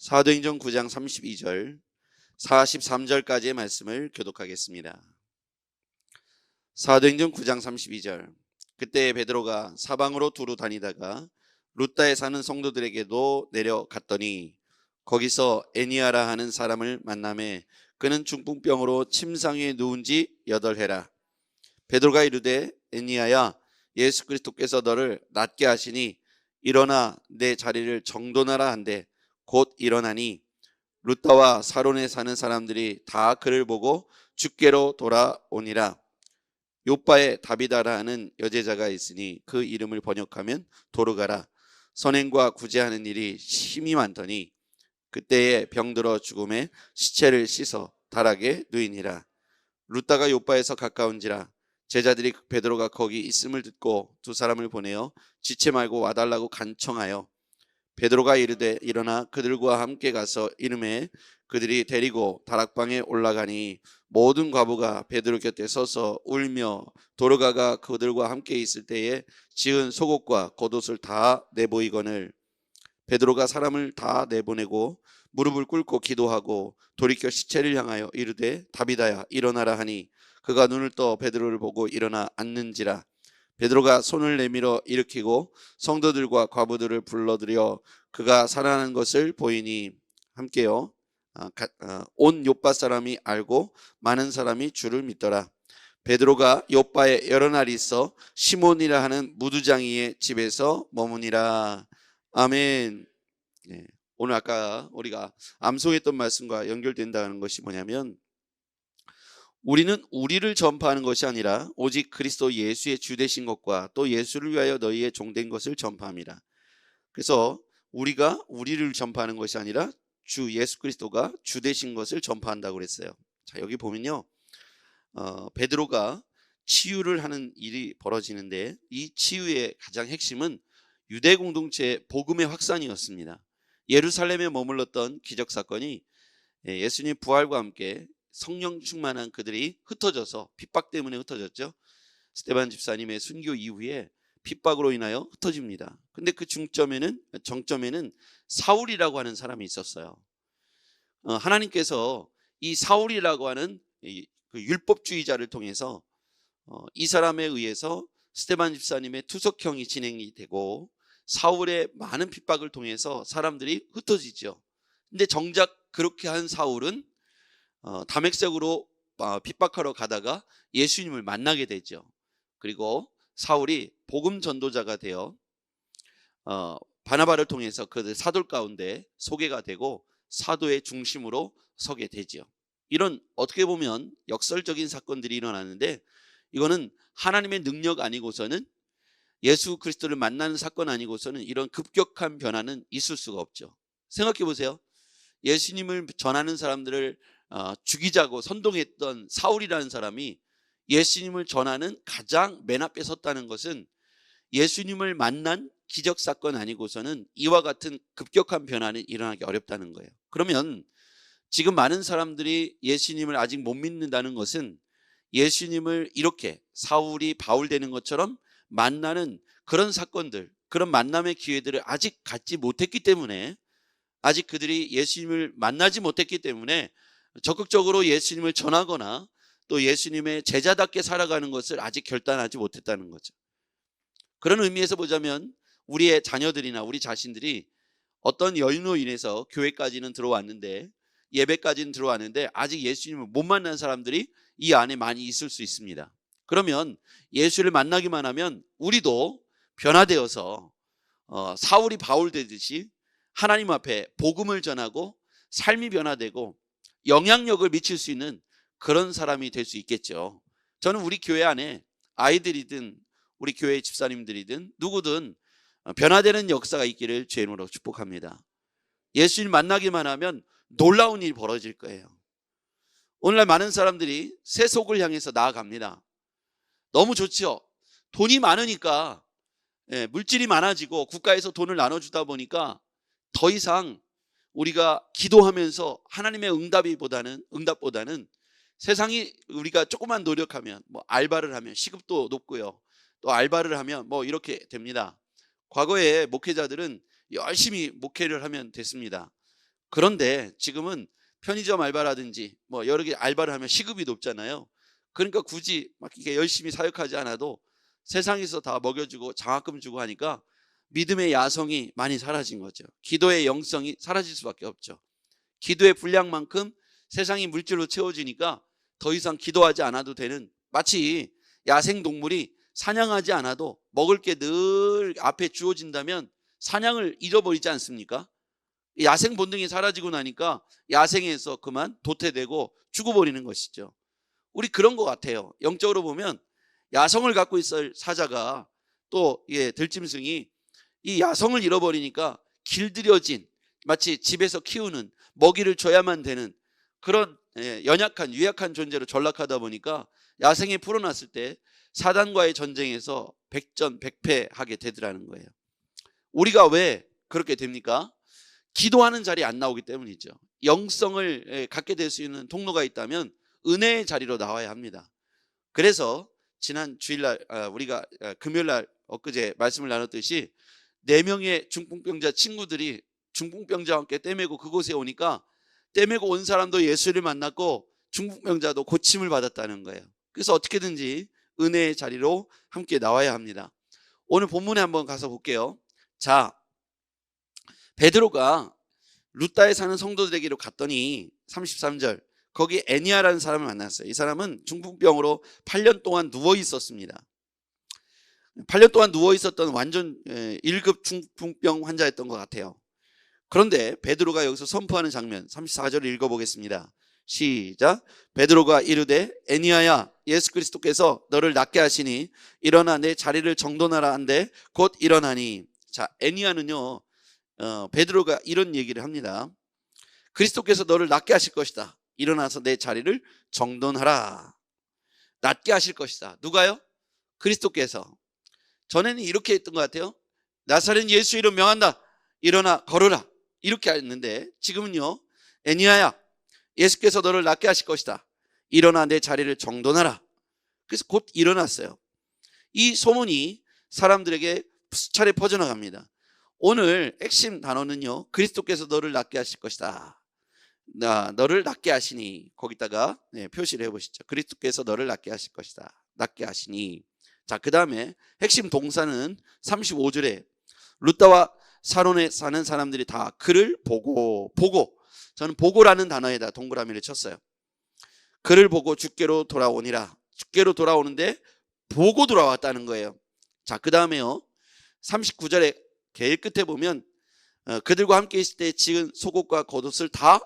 사도행전 9장 32절 43절까지의 말씀을 교독하겠습니다. 사도행전 9장 32절. 그때 베드로가 사방으로 두루 다니다가 루다에 사는 성도들에게도 내려갔더니 거기서 애니아라 하는 사람을 만나매 그는 중풍병으로 침상 위에 누운 지 8해라. 베드로가 이르되 애니아야, 예수 그리스도께서 너를 낫게 하시니 일어나 내 자리를 정돈하라 한데 곧 일어나니 루다와 사론에 사는 사람들이 다 그를 보고 주께로 돌아오니라. 요바에 다비다라 하는 여제자가 있으니 그 이름을 번역하면 도르가라. 선행과 구제하는 일이 심히 많더니 그때에 병들어 죽음에 시체를 씻어 다락에 누이니라. 루다가 요바에서 가까운지라. 제자들이 베드로가 거기 있음을 듣고 두 사람을 보내어 지체 말고 와달라고 간청하여 베드로가 이르되 일어나 그들과 함께 가서 이름에 그들이 데리고 다락방에 올라가니 모든 과부가 베드로 곁에 서서 울며 도르가가 그들과 함께 있을 때에 지은 속옷과 겉옷을 다 내보이거늘 베드로가 사람을 다 내보내고 무릎을 꿇고 기도하고 돌이켜 시체를 향하여 이르되 다비다야 일어나라 하니 그가 눈을 떠 베드로를 보고 일어나 앉는지라. 베드로가 손을 내밀어 일으키고 성도들과 과부들을 불러들여 그가 살아나는 것을 보이니 함께요 온 요빠 사람이 알고 많은 사람이 주를 믿더라. 베드로가 요빠에 여러 날 있어 시몬이라 하는 무두장이의 집에서 머무니라. 아멘. 네. 오늘 아까 우리가 암송했던 말씀과 연결된다는 것이 뭐냐면, 우리는 우리를 전파하는 것이 아니라 오직 그리스도 예수의 주 되신 것과 또 예수를 위하여 너희의 종된 것을 전파합니다. 그래서 우리가 우리를 전파하는 것이 아니라 주 예수 그리스도가 주 되신 것을 전파한다고 그랬어요. 자, 여기 보면요, 베드로가 치유를 하는 일이 벌어지는데 이 치유의 가장 핵심은 유대 공동체의 복음의 확산이었습니다. 예루살렘에 머물렀던 기적 사건이 예수님 부활과 함께 성령 충만한 그들이 흩어져서 핍박 때문에 흩어졌죠. 스데반 집사님의 순교 이후에 핍박으로 인하여 흩어집니다. 근데 그 정점에는 사울이라고 하는 사람이 있었어요. 하나님께서 이 사울이라고 하는 그 율법주의자를 통해서 이 사람에 의해서 스데반 집사님의 투석형이 진행이 되고 사울의 많은 핍박을 통해서 사람들이 흩어지죠. 근데 정작 그렇게 한 사울은 다메섹으로 핍박하러 가다가 예수님을 만나게 되죠. 그리고 사울이 복음 전도자가 되어 바나바를 통해서 그들 사도 가운데 소개가 되고 사도의 중심으로 서게 되죠. 이런 어떻게 보면 역설적인 사건들이 일어나는데, 이거는 하나님의 능력 아니고서는, 예수 그리스도를 만나는 사건 아니고서는 이런 급격한 변화는 있을 수가 없죠. 생각해 보세요. 예수님을 전하는 사람들을 죽이자고 선동했던 사울이라는 사람이 예수님을 전하는 가장 맨 앞에 섰다는 것은 예수님을 만난 기적 사건 아니고서는 이와 같은 급격한 변화는 일어나기 어렵다는 거예요. 그러면 지금 많은 사람들이 예수님을 아직 못 믿는다는 것은 예수님을 이렇게 사울이 바울 되는 것처럼 만나는 그런 사건들, 그런 만남의 기회들을 아직 갖지 못했기 때문에, 아직 그들이 예수님을 만나지 못했기 때문에 적극적으로 예수님을 전하거나 또 예수님의 제자답게 살아가는 것을 아직 결단하지 못했다는 거죠. 그런 의미에서 보자면 우리의 자녀들이나 우리 자신들이 어떤 연유로 인해서 교회까지는 들어왔는데, 예배까지는 들어왔는데 아직 예수님을 못 만난 사람들이 이 안에 많이 있을 수 있습니다. 그러면 예수를 만나기만 하면 우리도 변화되어서 사울이 바울 되듯이 하나님 앞에 복음을 전하고 삶이 변화되고 영향력을 미칠 수 있는 그런 사람이 될 수 있겠죠. 저는 우리 교회 안에 아이들이든 우리 교회 집사님들이든 누구든 변화되는 역사가 있기를 주의 이름으로 축복합니다. 예수님 만나기만 하면 놀라운 일이 벌어질 거예요. 오늘날 많은 사람들이 새 속을 향해서 나아갑니다. 너무 좋죠. 돈이 많으니까, 물질이 많아지고 국가에서 돈을 나눠주다 보니까 더 이상 우리가 기도하면서 하나님의 응답보다는 세상이 우리가 조금만 노력하면, 알바를 하면 시급도 높고요, 또 알바를 하면 이렇게 됩니다. 과거에 목회자들은 열심히 목회를 하면 됐습니다. 그런데 지금은 편의점 알바라든지 뭐 여러 개 알바를 하면 시급이 높잖아요. 그러니까 굳이 막 이렇게 열심히 사역하지 않아도 세상에서 다 먹여주고 장학금 주고 하니까 믿음의 야성이 많이 사라진 거죠. 기도의 영성이 사라질 수밖에 없죠. 기도의 분량만큼 세상이 물질로 채워지니까 더 이상 기도하지 않아도 되는, 마치 야생동물이 사냥하지 않아도 먹을 게 늘 앞에 주어진다면 사냥을 잃어버리지 않습니까? 야생 본능이 사라지고 나니까 야생에서 그만 도태되고 죽어버리는 것이죠. 우리 그런 것 같아요. 영적으로 보면 야성을 갖고 있을 사자가 또 들짐승이 이 야성을 잃어버리니까 길들여진, 마치 집에서 키우는 먹이를 줘야만 되는 그런 연약한 유약한 존재로 전락하다 보니까 야생에 풀어놨을 때 사단과의 전쟁에서 백전백패하게 되더라는 거예요. 우리가 왜 그렇게 됩니까? 기도하는 자리에 안 나오기 때문이죠. 영성을 갖게 될 수 있는 통로가 있다면 은혜의 자리로 나와야 합니다. 그래서 지난 주일날 우리가 금요일날 엊그제 말씀을 나눴듯이 4명의 중풍병자 친구들이 중풍병자와 함께 떼매고 그곳에 오니까 떼매고 온 사람도 예수를 만났고 중풍병자도 고침을 받았다는 거예요. 그래서 어떻게든지 은혜의 자리로 함께 나와야 합니다. 오늘 본문에 한번 가서 볼게요. 자, 베드로가 루다에 사는 성도들에게로 갔더니 33절, 거기 애니아라는 사람을 만났어요. 이 사람은 중풍병으로 8년 동안 누워 있었습니다. 8년 동안 누워 있었던 완전 1급 중풍병 환자였던 것 같아요. 그런데 베드로가 여기서 선포하는 장면 34절을 읽어보겠습니다. 시작. 베드로가 이르되 애니아야, 예수 그리스도께서 너를 낫게 하시니 일어나 내 자리를 정돈하라 한데 곧 일어나니. 자, 애니아는요, 베드로가 이런 얘기를 합니다. 그리스도께서 너를 낫게 하실 것이다. 일어나서 내 자리를 정돈하라. 낫게 하실 것이다. 누가요? 그리스도께서. 전에는 이렇게 했던 것 같아요. 나사렛 예수 이름 명한다. 일어나 걸어라. 이렇게 했는데 지금은요, 애니아야, 예수께서 너를 낫게 하실 것이다. 일어나 내 자리를 정돈하라. 그래서 곧 일어났어요. 이 소문이 사람들에게 수차례 퍼져나갑니다. 오늘 핵심 단어는요, 그리스도께서 너를 낫게 하실 것이다. 너를 낫게 하시니, 거기다가 표시를 해보시죠. 그리스도께서 너를 낫게 하실 것이다. 낫게 하시니. 자, 그 다음에 핵심 동사는 35절에 루다와 사론에 사는 사람들이 다 그를 보고, 저는 보고라는 단어에다 동그라미를 쳤어요. 그를 보고 주께로 돌아오니라. 주께로 돌아오는데 보고 돌아왔다는 거예요. 자, 그 다음에요, 39절에 제일 끝에 보면 그들과 함께 있을 때 지은 속옷과 겉옷을 다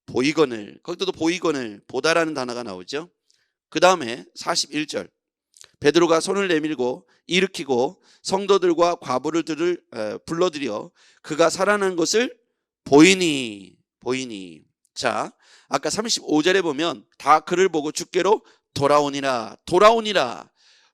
보이거늘, 거기도 보이거늘, 보다라는 단어가 나오죠. 그 다음에 41절, 베드로가 손을 내밀고 일으키고 성도들과 과부들을 불러들여 그가 살아난 것을 보이니. 자, 아까 35절에 보면 다 그를 보고 주께로 돌아오니라,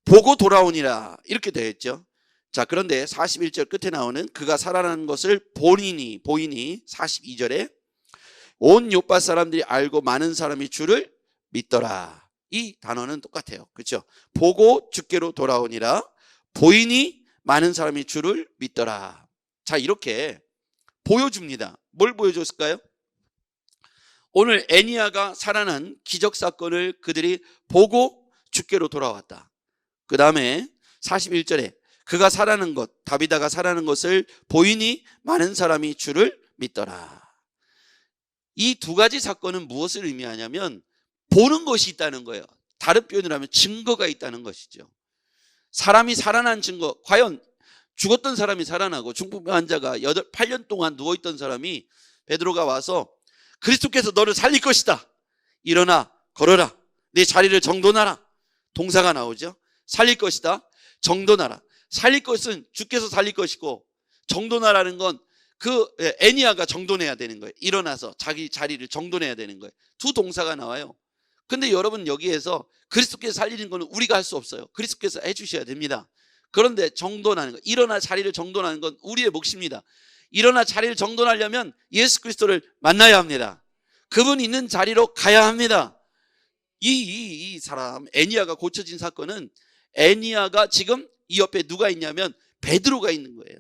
보고 돌아오니라 이렇게 되어 있죠. 자, 그런데 41절 끝에 나오는 그가 살아난 것을 보이니 42절에 온 요파 사람들이 알고 많은 사람이 주를 믿더라. 이 단어는 똑같아요. 그렇죠? 보고 주께로 돌아오니라, 보이니 많은 사람이 주를 믿더라. 자, 이렇게 보여줍니다. 뭘 보여줬을까요? 오늘 애니아가 살아난 기적 사건을 그들이 보고 주께로 돌아왔다. 그 다음에 41절에 그가 살아난 것, 다비다가 살아난 것을 보이니 많은 사람이 주를 믿더라. 이 두 가지 사건은 무엇을 의미하냐면 보는 것이 있다는 거예요. 다른 표현으로 하면 증거가 있다는 것이죠. 사람이 살아난 증거, 과연 죽었던 사람이 살아나고 중풍병 환자가 8년 동안 누워있던 사람이 베드로가 와서 그리스도께서 너를 살릴 것이다. 일어나 걸어라. 내 자리를 정돈하라. 동사가 나오죠. 살릴 것이다. 정돈하라. 살릴 것은 주께서 살릴 것이고, 정돈하라는 건 그 애니아가 정돈해야 되는 거예요. 일어나서 자기 자리를 정돈해야 되는 거예요. 두 동사가 나와요. 근데 여러분, 여기에서 그리스도께서 살리는 건 우리가 할 수 없어요. 그리스도께서 해주셔야 됩니다. 그런데 정돈하는 거, 일어나 자리를 정돈하는 건 우리의 몫입니다. 일어나 자리를 정돈하려면 예수 그리스도를 만나야 합니다. 그분 있는 자리로 가야 합니다. 이 사람 애니아가 고쳐진 사건은, 애니아가 지금 이 옆에 누가 있냐면 베드로가 있는 거예요.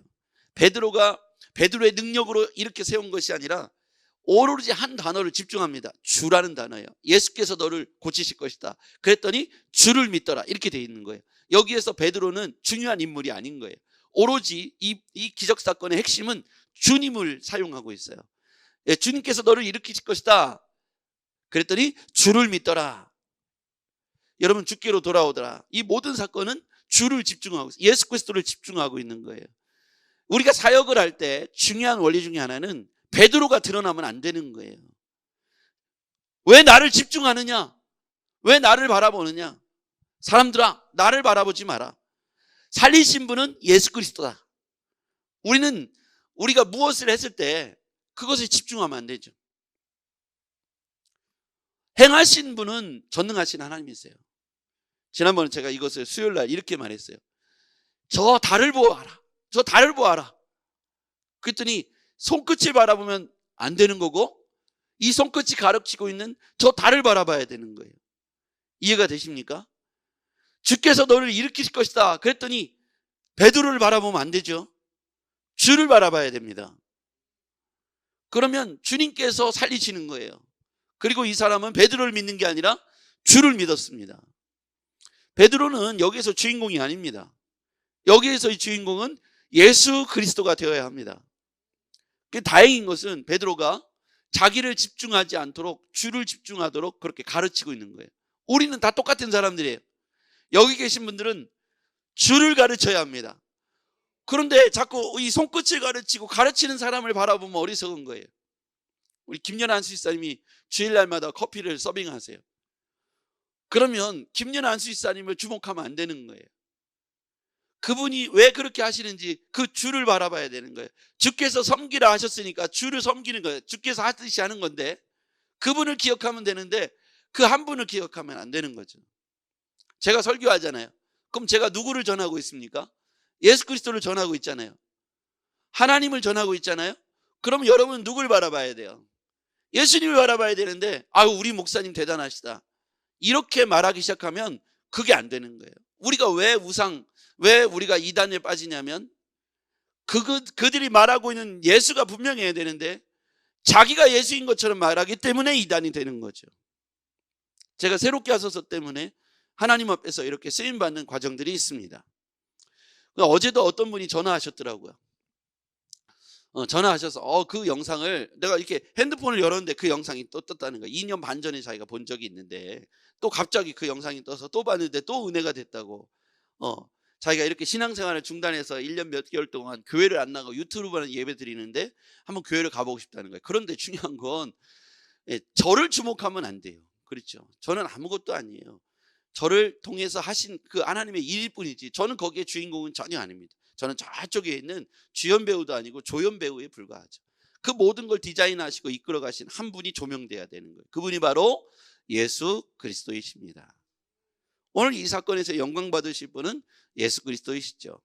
베드로의 능력으로 이렇게 세운 것이 아니라 오로지 한 단어를 집중합니다. 주라는 단어예요. 예수께서 너를 고치실 것이다. 그랬더니 주를 믿더라. 이렇게 돼 있는 거예요. 여기에서 베드로는 중요한 인물이 아닌 거예요. 오로지 이 기적 사건의 핵심은 주님을 사용하고 있어요. 예, 주님께서 너를 일으키실 것이다. 그랬더니 주를 믿더라. 여러분, 주께로 돌아오더라. 이 모든 사건은 주를 집중하고 있어요. 예수 그리스도를 집중하고 있는 거예요. 우리가 사역을 할 때 중요한 원리 중에 하나는 베드로가 드러나면 안 되는 거예요. 왜 나를 집중하느냐? 왜 나를 바라보느냐? 사람들아, 나를 바라보지 마라. 살리신 분은 예수 그리스도다. 우리가 무엇을 했을 때 그것에 집중하면 안 되죠. 행하신 분은 전능하신 하나님이세요. 지난번에 제가 이것을 수요일날 이렇게 말했어요. 저 달을 보아라. 저 달을 보아라. 그랬더니 손끝을 바라보면 안 되는 거고, 이 손끝이 가르치고 있는 저 달을 바라봐야 되는 거예요. 이해가 되십니까? 주께서 너를 일으키실 것이다. 그랬더니 베드로를 바라보면 안 되죠. 주를 바라봐야 됩니다. 그러면 주님께서 살리시는 거예요. 그리고 이 사람은 베드로를 믿는 게 아니라 주를 믿었습니다. 베드로는 여기에서 주인공이 아닙니다. 여기에서의 주인공은 예수 그리스도가 되어야 합니다. 다행인 것은 베드로가 자기를 집중하지 않도록 주를 집중하도록 그렇게 가르치고 있는 거예요. 우리는 다 똑같은 사람들이에요. 여기 계신 분들은 주를 가르쳐야 합니다. 그런데 자꾸 이 손끝을 가르치고 가르치는 사람을 바라보면 어리석은 거예요. 우리 김연아 수의사님이 주일날마다 커피를 서빙하세요. 그러면 김연아 수의사님을 주목하면 안 되는 거예요. 그분이 왜 그렇게 하시는지 그 주를 바라봐야 되는 거예요. 주께서 섬기라 하셨으니까 주를 섬기는 거예요. 주께서 하듯이 하는 건데 그분을 기억하면 되는데 그 한 분을 기억하면 안 되는 거죠. 제가 설교하잖아요. 그럼 제가 누구를 전하고 있습니까? 예수 그리스도를 전하고 있잖아요. 하나님을 전하고 있잖아요. 그럼 여러분은 누굴 바라봐야 돼요? 예수님을 바라봐야 되는데 아유, 우리 목사님 대단하시다. 이렇게 말하기 시작하면 그게 안 되는 거예요. 우리가 왜 우리가 이단에 빠지냐면 그들이 말하고 있는 예수가 분명해야 되는데 자기가 예수인 것처럼 말하기 때문에 이단이 되는 거죠. 제가 새롭게 하소서 때문에 하나님 앞에서 이렇게 쓰임받는 과정들이 있습니다. 어제도 어떤 분이 전화하셨더라고요. 전화하셔서 그 영상을 내가 이렇게 핸드폰을 열었는데 그 영상이 또 떴다는 거예요. 2년 반 전에 자기가 본 적이 있는데 또 갑자기 그 영상이 떠서 또 봤는데 또 은혜가 됐다고. 자기가 이렇게 신앙생활을 중단해서 1년 몇 개월 동안 교회를 안 나가고 유튜브만 예배 드리는데 한번 교회를 가보고 싶다는 거예요. 그런데 중요한 건 저를 주목하면 안 돼요. 그렇죠? 저는 아무것도 아니에요. 저를 통해서 하신 그 하나님의 일일 뿐이지 저는 거기에 주인공은 전혀 아닙니다. 저는 저쪽에 있는 주연 배우도 아니고 조연 배우에 불과하죠. 그 모든 걸 디자인하시고 이끌어 가신 한 분이 조명돼야 되는 거예요. 그분이 바로 예수 그리스도이십니다. 오늘 이 사건에서 영광 받으실 분은 예수 그리스도이시죠.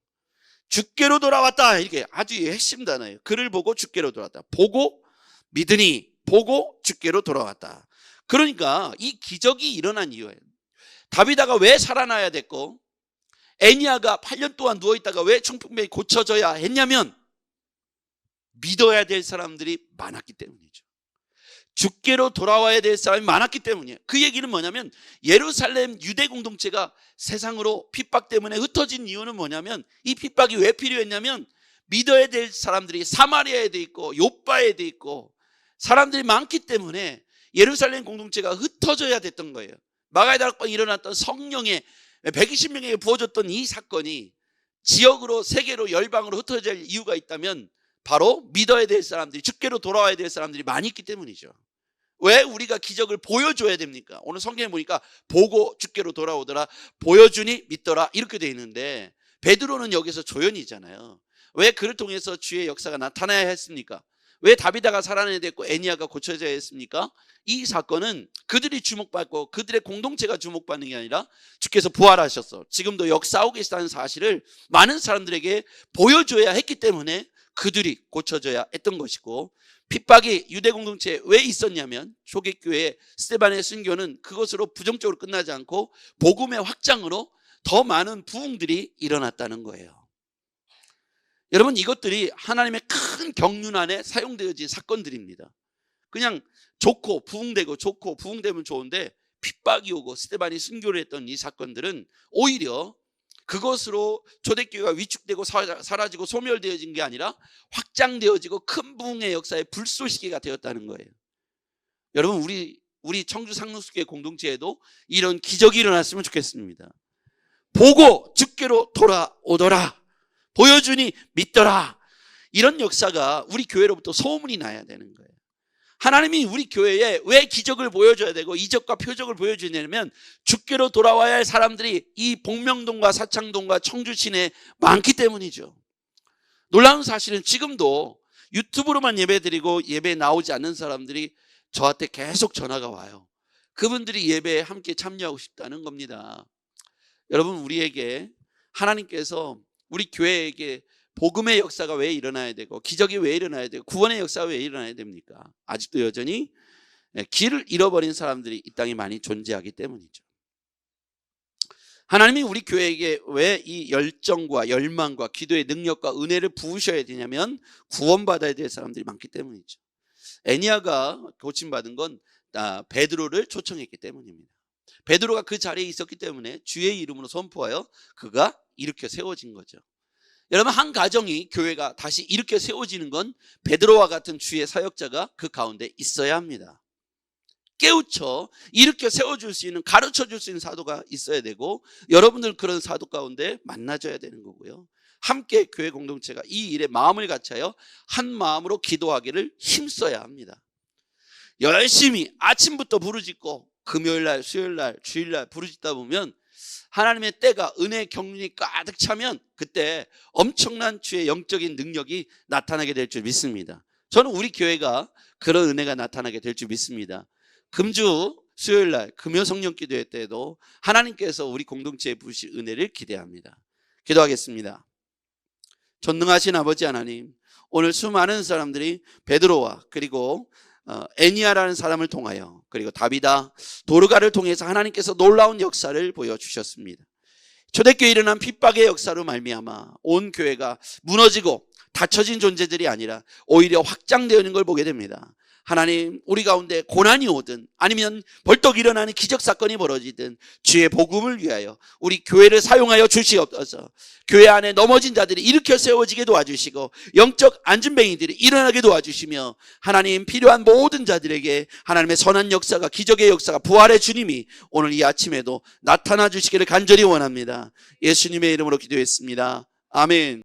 주께로 돌아왔다, 이게 아주 핵심 단어예요. 그를 보고 주께로 돌아왔다. 보고 믿으니, 보고 주께로 돌아왔다. 그러니까 이 기적이 일어난 이유예요. 다비다가 왜 살아나야 됐고 애니야가 8년 동안 누워있다가 왜 청풍병이 고쳐져야 했냐면 믿어야 될 사람들이 많았기 때문이죠. 주께로 돌아와야 될 사람이 많았기 때문이에요. 그 얘기는 뭐냐면 예루살렘 유대 공동체가 세상으로 핍박 때문에 흩어진 이유는 뭐냐면 이 핍박이 왜 필요했냐면 믿어야 될 사람들이 사마리아에 돼 있고 요바에 돼 있고 사람들이 많기 때문에 예루살렘 공동체가 흩어져야 됐던 거예요. 마가의 다락방에 일어났던 성령의 120명에게 부어졌던 이 사건이 지역으로 세계로 열방으로 흩어질 이유가 있다면 바로 믿어야 될 사람들이 주께로 돌아와야 될 사람들이 많이 있기 때문이죠. 왜 우리가 기적을 보여줘야 됩니까? 오늘 성경에 보니까 보고 주께로 돌아오더라, 보여주니 믿더라 이렇게 돼 있는데 베드로는 여기서 조연이잖아요. 왜 그를 통해서 주의 역사가 나타나야 했습니까? 왜 다비다가 살아나야 됐고 애니야가 고쳐져야 했습니까? 이 사건은 그들이 주목받고 그들의 공동체가 주목받는 게 아니라 주께서 부활하셨어, 지금도 역사하고 계시다는 사실을 많은 사람들에게 보여줘야 했기 때문에 그들이 고쳐져야 했던 것이고, 핍박이 유대 공동체에 왜 있었냐면 초기교회 스데반의 순교는 그것으로 부정적으로 끝나지 않고 복음의 확장으로 더 많은 부흥들이 일어났다는 거예요. 여러분, 이것들이 하나님의 큰 경륜 안에 사용되어진 사건들입니다. 그냥 좋고 부흥되고 좋고 부흥되면 좋은데 핍박이 오고 스데반이 순교를 했던 이 사건들은 오히려 그것으로 초대교회가 위축되고 사라지고 소멸되어진 게 아니라 확장되어지고 큰 부흥의 역사의 불쏘시개가 되었다는 거예요. 여러분 우리 청주 상록수교회 공동체에도 이런 기적이 일어났으면 좋겠습니다. 보고 주께로 돌아오더라. 보여주니 믿더라. 이런 역사가 우리 교회로부터 소문이 나야 되는 거예요. 하나님이 우리 교회에 왜 기적을 보여줘야 되고 이적과 표적을 보여주냐면 주께로 돌아와야 할 사람들이 이 복명동과 사창동과 청주 시내에 많기 때문이죠. 놀라운 사실은 지금도 유튜브로만 예배드리고 예배에 나오지 않는 사람들이 저한테 계속 전화가 와요. 그분들이 예배에 함께 참여하고 싶다는 겁니다. 여러분 우리에게 하나님께서 우리 교회에게 복음의 역사가 왜 일어나야 되고 기적이 왜 일어나야 되고 구원의 역사가 왜 일어나야 됩니까? 아직도 여전히 길을 잃어버린 사람들이 이 땅에 많이 존재하기 때문이죠. 하나님이 우리 교회에게 왜 이 열정과 열망과 기도의 능력과 은혜를 부으셔야 되냐면 구원받아야 될 사람들이 많기 때문이죠. 애니야가 고침받은 건 베드로를 초청했기 때문입니다. 베드로가 그 자리에 있었기 때문에 주의 이름으로 선포하여 그가 일으켜 세워진 거죠. 여러분 한 가정이 교회가 다시 일으켜 세워지는 건 베드로와 같은 주의 사역자가 그 가운데 있어야 합니다. 깨우쳐 일으켜 세워줄 수 있는 가르쳐줄 수 있는 사도가 있어야 되고 여러분들 그런 사도 가운데 만나줘야 되는 거고요. 함께 교회 공동체가 이 일에 마음을 같이하여 한 마음으로 기도하기를 힘써야 합니다. 열심히 아침부터 부르짖고 금요일날 수요일날 주일날 부르짖다 보면 하나님의 때가 은혜의 경륜이 가득 차면 그때 엄청난 주의 영적인 능력이 나타나게 될 줄 믿습니다. 저는 우리 교회가 그런 은혜가 나타나게 될 줄 믿습니다. 금주 수요일날 금요 성령 기도회 때도 하나님께서 우리 공동체에 부으실 은혜를 기대합니다. 기도하겠습니다. 전능하신 아버지 하나님, 오늘 수많은 사람들이 베드로와 그리고 애니야라는 사람을 통하여 그리고 다비다, 도르가를 통해서 하나님께서 놀라운 역사를 보여주셨습니다. 초대교회에 일어난 핍박의 역사로 말미암아 온 교회가 무너지고 닫혀진 존재들이 아니라 오히려 확장되어 있는 걸 보게 됩니다. 하나님, 우리 가운데 고난이 오든 아니면 벌떡 일어나는 기적사건이 벌어지든 주의 복음을 위하여 우리 교회를 사용하여 주시옵소서. 교회 안에 넘어진 자들이 일으켜 세워지게 도와주시고 영적 안진뱅이들이 일어나게 도와주시며 하나님 필요한 모든 자들에게 하나님의 선한 역사가 기적의 역사가 부활의 주님이 오늘 이 아침에도 나타나 주시기를 간절히 원합니다. 예수님의 이름으로 기도했습니다. 아멘.